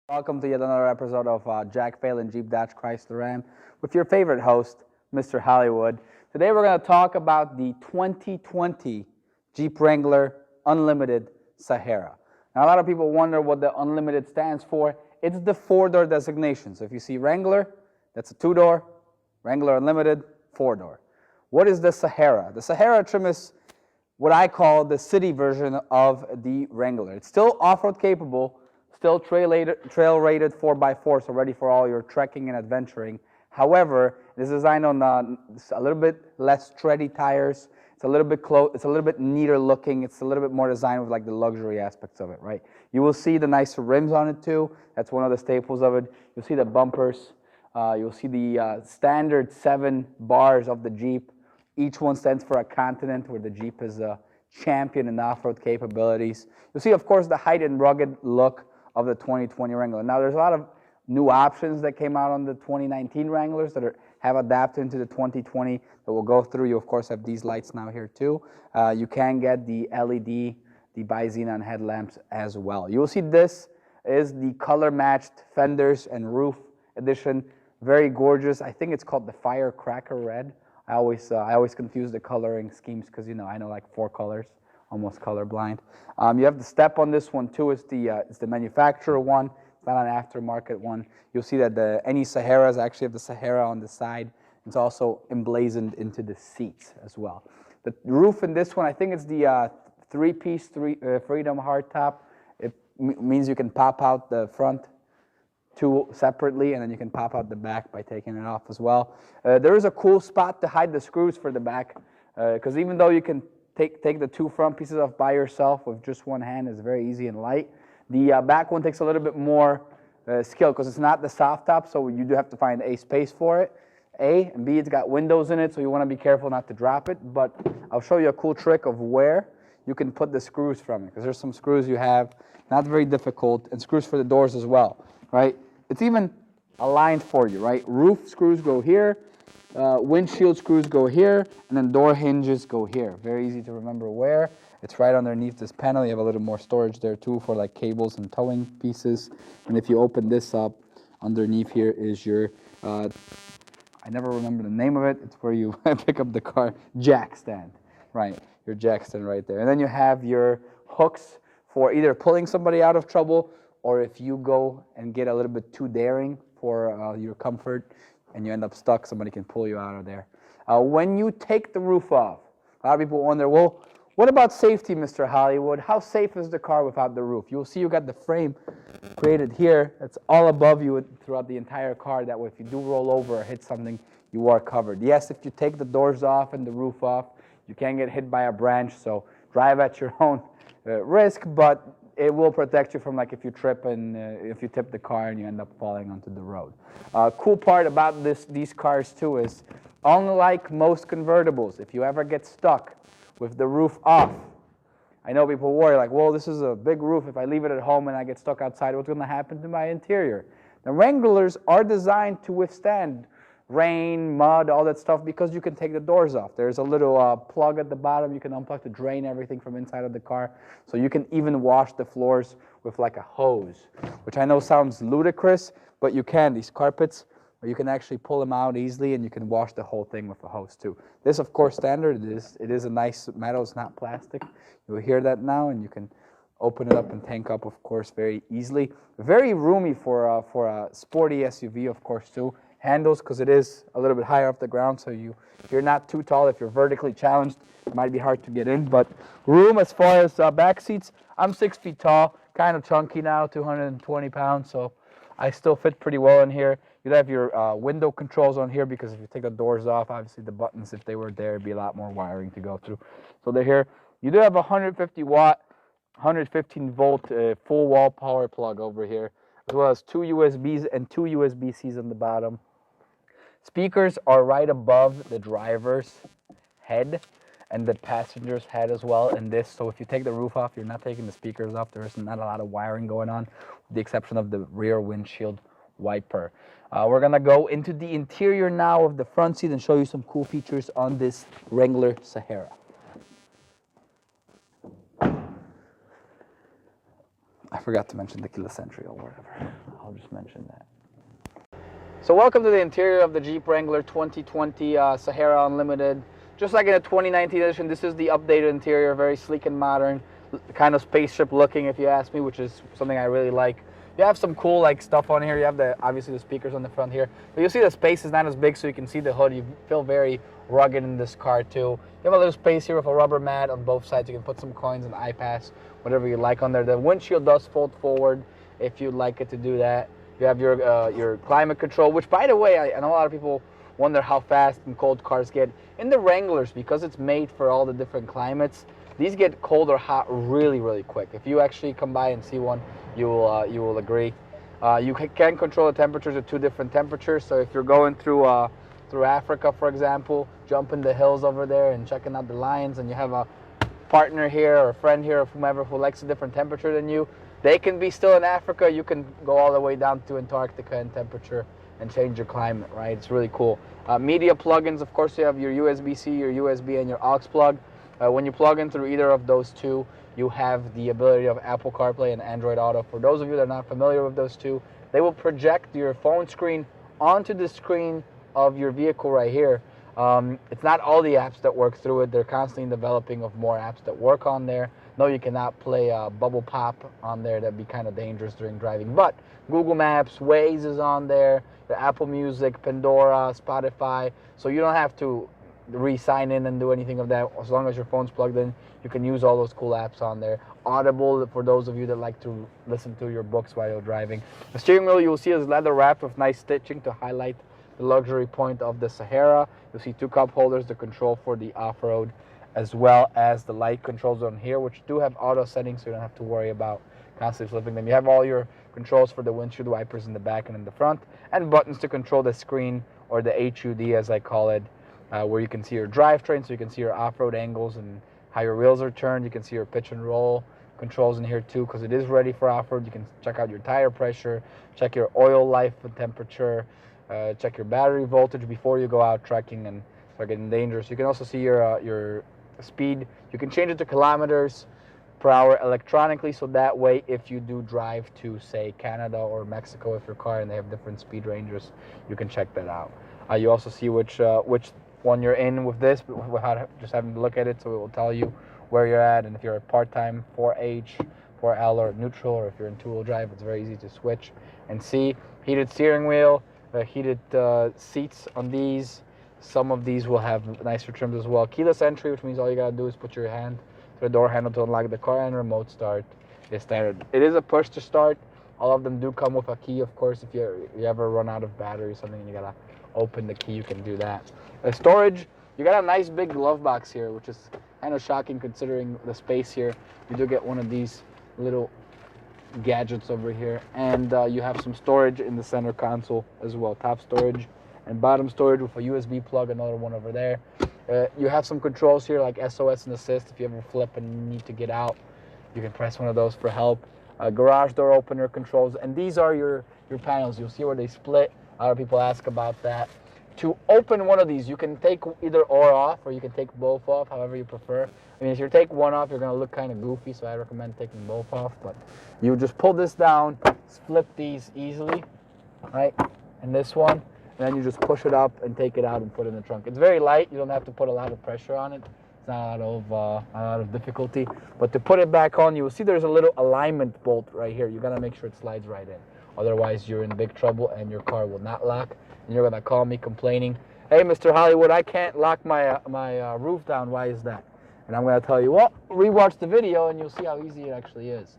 Welcome to yet another episode of Jack Phelan Jeep Dodge Chrysler Ram with your favorite host, Mr. Hollywood. Today we're going to talk about the 2020 Jeep Wrangler Unlimited Sahara. Now a lot of people wonder what the Unlimited stands for. It's the four-door designation. So if you see Wrangler, that's a two-door. Wrangler Unlimited, four-door. What is the Sahara? The Sahara trim is what I call the city version of the Wrangler. It's still off-road capable, still trail rated 4x4, so ready for all your trekking and adventuring. However, it is designed on a little bit less tready tires. It's a little bit it's a little bit neater looking. It's a little bit more designed with like the luxury aspects of it, right? You will see the nicer rims on it too. That's one of the staples of it. You'll see the bumpers. You'll see the standard 7 bars of the Jeep. Each one stands for a continent, where the Jeep is a champion in off-road capabilities. You'll see, of course, the height and rugged look of the 2020 Wrangler. Now, there's a lot of new options that came out on the 2019 Wranglers that have adapted into the 2020 that we'll go through. You, of course, have these lights now here, too. You can get the LED, the bi-xenon headlamps as well. You will see this is the color-matched fenders and roof edition. Very gorgeous. I think it's called the Firecracker Red. I always confuse the coloring schemes because, you know, I know like 4 colors, almost colorblind. You have the step on this one too. It's the manufacturer one. It's not an aftermarket one. You'll see that any Saharas actually have the Sahara on the side. It's also emblazoned into the seats as well. The roof in this one, I think it's the 3-piece Freedom hardtop. It means you can pop out the front 2 separately, and then you can pop out the back by taking it off as well. There is a cool spot to hide the screws for the back, because even though you can take the 2 front pieces off by yourself with just one hand, it's very easy and light. The back one takes a little bit more skill because it's not the soft top, so you do have to find a space for it. And B, it's got windows in it, so you want to be careful not to drop it. But I'll show you a cool trick of where you can put the screws from it, because there's some screws you have, not very difficult, and screws for the doors as well, right? It's even aligned for you, right? Roof screws go here, windshield screws go here, and then door hinges go here. Very easy to remember where. It's right underneath this panel. You have a little more storage there too for like cables and towing pieces. And if you open this up, underneath here is your, I never remember the name of it. It's where you pick up the car, jack stand, right? Your jack stand right there. And then you have your hooks for either pulling somebody out of trouble, or if you go and get a little bit too daring for your comfort and you end up stuck, somebody can pull you out of there. When you take the roof off, a lot of people wonder, well, what about safety, Mr. Hollywood? How safe is the car without the roof? You'll see you got the frame created here. That's all above you throughout the entire car. That way, if you do roll over or hit something, you are covered. Yes, if you take the doors off and the roof off, you can get hit by a branch, so drive at your own risk, but it will protect you from, like, if you trip and if you tip the car and you end up falling onto the road. Cool part about these cars too is, unlike most convertibles, if you ever get stuck with the roof off, I know people worry like, well, this is a big roof. If I leave it at home and I get stuck outside, what's going to happen to my interior? The Wranglers are designed to withstand rain, mud, all that stuff, because you can take the doors off. There's a little plug at the bottom. You can unplug to drain everything from inside of the car. So you can even wash the floors with like a hose, which I know sounds ludicrous, but you can. These carpets, you can actually pull them out easily, and you can wash the whole thing with a hose too. This, of course, standard. It is a nice metal. It's not plastic. You'll hear that now, and you can open it up and tank up, of course, very easily. Very roomy for a sporty SUV, of course, too. Handles, because it is a little bit higher off the ground, so if you're not too tall, if you're vertically challenged, it might be hard to get in. But room as far as back seats, I'm 6 feet tall, kind of chunky now, 220 pounds, so I still fit pretty well in here. You'd have your window controls on here, because if you take the doors off, obviously the buttons, if they were there, it'd be a lot more wiring to go through. So they're here. You do have a 150 watt, 115 volt full wall power plug over here, as well as 2 USBs and 2 USB-Cs on the bottom. Speakers are right above the driver's head and the passenger's head as well in this. So if you take the roof off, you're not taking the speakers off. There is not a lot of wiring going on, with the exception of the rear windshield wiper. We're going to go into the interior now of the front seat and show you some cool features on this Wrangler Sahara. I forgot to mention the keyless entry or whatever. I'll just mention that. So welcome to the interior of the Jeep Wrangler 2020 Sahara Unlimited. Just like in the 2019 edition, this is the updated interior, very sleek and modern, kind of spaceship looking if you ask me, which is something I really like. You have some cool like stuff on here. You have obviously the speakers on the front here, but you'll see the space is not as big, so you can see the hood. You feel very rugged in this car too. You have a little space here with a rubber mat on both sides. You can put some coins and iPass, whatever you like on there. The windshield does fold forward if you'd like it to do that. You have your climate control, which, by the way, I know a lot of people wonder how fast and cold cars get. In the Wranglers, because it's made for all the different climates, these get cold or hot really, really quick. If you actually come by and see one, you will agree. You can control the temperatures at 2 different temperatures. So if you're going through Africa, for example, jumping the hills over there and checking out the lions, and you have a partner here or a friend here or whomever who likes a different temperature than you, they can be still in Africa. You can go all the way down to Antarctica in temperature and change your climate, right? It's really cool. Media plugins, of course, you have your USB-C, your USB, and your aux plug. When you plug in through either of those two, you have the ability of Apple CarPlay and Android Auto. For those of you that are not familiar with those two, they will project your phone screen onto the screen of your vehicle right here. It's not all the apps that work through it. They're constantly developing of more apps that work on there. No, you cannot play Bubble Pop on there. That'd be kind of dangerous during driving. But Google Maps, Waze is on there, the Apple Music, Pandora, Spotify. So you don't have to re-sign in and do anything of that. As long as your phone's plugged in, you can use all those cool apps on there. Audible, for those of you that like to listen to your books while you're driving. The steering wheel, you'll see, is leather wrapped with nice stitching to highlight the luxury point of the Sahara. You'll see 2 cup holders, the control for the off-road, as well as the light controls on here, which do have auto settings, so you don't have to worry about constantly flipping them. You have all your controls for the windshield wipers in the back and in the front, and buttons to control the screen, or the HUD as I call it, where you can see your drivetrain, so you can see your off-road angles and how your wheels are turned. You can see your pitch and roll controls in here too, because it is ready for off-road. You can check out your tire pressure, check your oil life and temperature, check your battery voltage before you go out trekking and start getting dangerous. You can also see your speed. You can change it to kilometers per hour electronically, so that way if you do drive to, say, Canada or Mexico with your car and they have different speed ranges, you can check that out. You also see which one you're in with this, without just having to look at it, so it will tell you where you're at, and if you're a part-time 4H, 4L, or neutral, or if you're in two-wheel drive, it's very easy to switch and see. Heated steering wheel, heated seats on these. Some of these will have nicer trims as well. Keyless entry, which means all you gotta do is put your hand to the door handle to unlock the car, and remote start is standard. It is a push to start. All of them do come with a key, of course. If you ever run out of battery or something and you gotta open the key, you can do that. Storage, you got a nice big glove box here, which is kind of shocking considering the space here. You do get one of these little gadgets over here, and you have some storage in the center console as well. Top storage and bottom storage with a USB plug, another one over there. You have some controls here like SOS and assist. If you ever flip and need to get out, you can press one of those for help. Garage door opener controls, and these are your panels. You'll see where they split. A lot of people ask about that. To open one of these, you can take either or off, or you can take both off, however you prefer. I mean, if you take one off, you're going to look kind of goofy, so I recommend taking both off. But you just pull this down, flip these easily, right? And this one, and then you just push it up and take it out and put it in the trunk. It's very light. You don't have to put a lot of pressure on it. It's not a lot of difficulty. But to put it back on, you will see there's a little alignment bolt right here. You got to make sure it slides right in. Otherwise, you're in big trouble and your car will not lock. And you're going to call me complaining, "Hey, Mr. Hollywood, I can't lock my roof down. Why is that?" And I'm going to tell you, well, rewatch the video and you'll see how easy it actually is.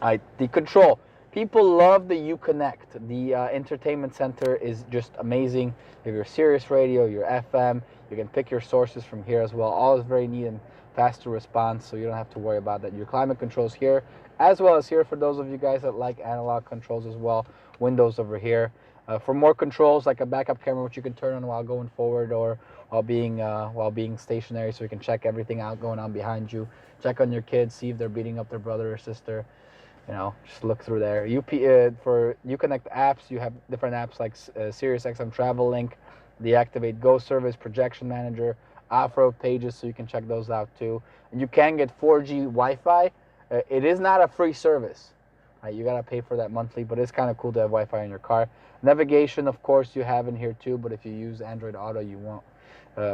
The control. People love the Uconnect. The entertainment center is just amazing. You have your Sirius radio, your FM. You can pick your sources from here as well. All is very neat and fast to respond, so you don't have to worry about that. Your climate controls here, as well as here for those of you guys that like analog controls as well. Windows over here. For more controls, like a backup camera, which you can turn on while going forward or while being stationary, so you can check everything out going on behind you. Check on your kids, see if they're beating up their brother or sister. You know, just look through there. For Uconnect apps, you have different apps like SiriusXM Travel Link, the Activate Go service, Projection Manager, off-road pages, so you can check those out too. And you can get 4G Wi-Fi. It is not a free service. You gotta pay for that monthly, but it's kind of cool to have Wi-Fi in your car. Navigation, of course, you have in here too, but if you use Android Auto, you won't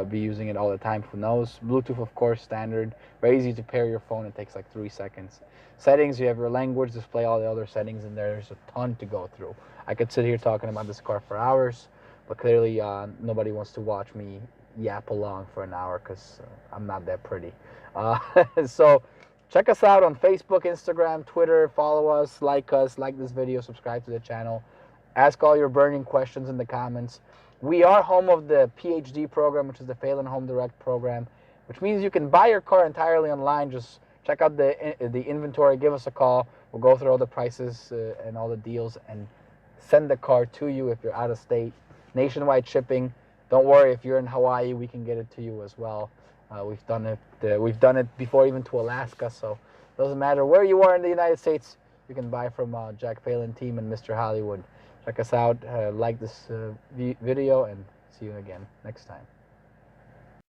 be using it all the time for those. Bluetooth, of course, standard. Very easy to pair your phone. It takes like 3 seconds. Settings, you have your language, display all the other settings in there. There's a ton to go through. I could sit here talking about this car for hours, but clearly nobody wants to watch me yap along for an hour because I'm not that pretty. So check us out on Facebook, Instagram, Twitter. Follow us, like this video, subscribe to the channel. Ask all your burning questions in the comments. We are home of the PhD program, which is the Phelan Home Direct program, which means you can buy your car entirely online. Just check out the inventory, give us a call. We'll go through all the prices and all the deals and send the car to you if you're out of state. Nationwide shipping. Don't worry, if you're in Hawaii, we can get it to you as well. We've done it before, even to Alaska, so it doesn't matter where you are in the United States. You can buy from Jack Phelan team and Mr. Hollywood. Check us out, like this video, and see you again next time.